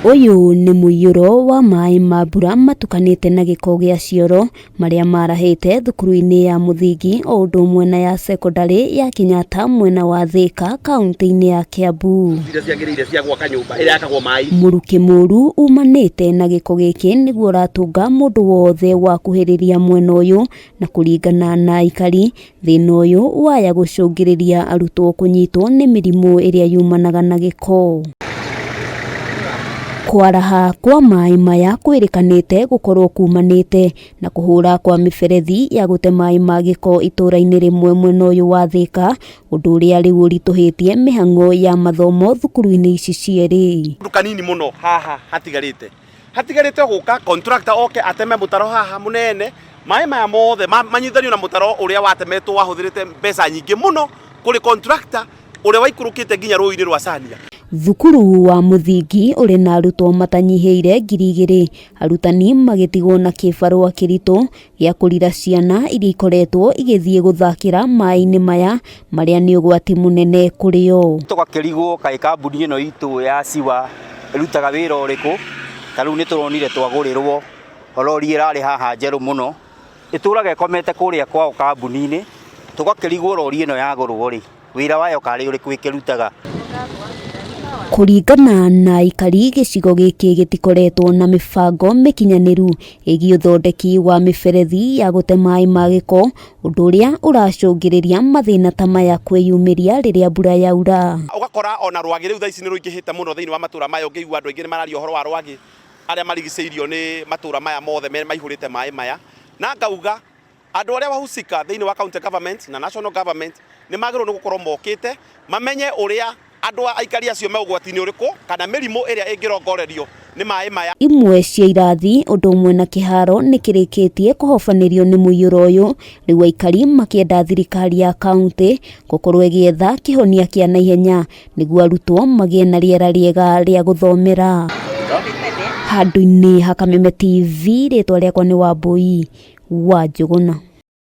Uyu ni muiyuro wa mai ma mbura matukanite na giko gia cioro maria marahite thukuru-ini ya muthingi o undu umwe na ya secondary ya Kenyatta mwena wa Thika kaunti-ini ya Kiambu. Muruki muru umanite na giko giki niguo ratunga mundu wothe wa kuhiriria mwena uyu, na kuringana na ikari thina uyu waya gucungiriria arutwo kunyitwo ni mirimu iria yumanaga na giko. Kwaraha kwa mai maya kwirikanite gukorwo kumanite na kuhura kwa miberethi ya gute mai ma giko itura-ini rimwe mwena uyu wa Thika, undu uria riu urituhitie mihang'o ya mathomo thukuru-ini ici cieri. Kanini muno haha hatigarite guka contractor oke ateme mutaro haha munene mai maya mothe manyithanio na mutaro uria watemetwo wahuthirite mbeca nyingi muno kuri contractor uria waikurukite nginya rũĩ-inĩ rwa Chania. Thukuru wa muthingi uri na arutwo matanyihiire 2,000, arutani magitigwo na kibarua kirito gia kurira ciana iria ikoretwo igithie guthakira mai-ini maya maria ni ugwati munene kurio. Tugakirigwo kai kambuni ino itu ya Siwa irutaga wira uriku, tariu ni turonire twagurirwo orori irari haha njeru muno ituraga ikomete kuria kwao kambuni-ini, tugakirigwo orori ino yagurwo ri wira wayo kari uriku ikirutaga. Kuringana na ikari gicigo giki gitikoretwo na mibango mikinyaniru igi uthondeki wa miberethi ya gute mai ma giko, undu uria uracungiriria mathina ta maya kwiyumiria riria mbura yaura. Ugakora ona rwagi riu thaici ni ruingihite muno thiini wa matura maya, ungiigua andu aingi ni mararia uhoro wa rwagi aria marigiceirio ni matura maya mothe maihurite mai maya, na ngauga andu aria wahusika thiini wa county government na national government ni magirwo ni gukorwo mokite mamenye uria andu aikari acio me ugwati-ini uriku kana mirimu iria ingirongorerio ni mai maya. Imwe cia irathi undu umwe na kiharo ni kirikitie kuhofanirio ni muiyuro uyu, riu aikari makienda thirikari ya kaunti gukorwo igietha kihonia kia naihenya niguo arutwo magie na riera riega ria guthomera. Handu-ini ha Kameme TV, ritwa riakwa ni Wambui wa Njuguna.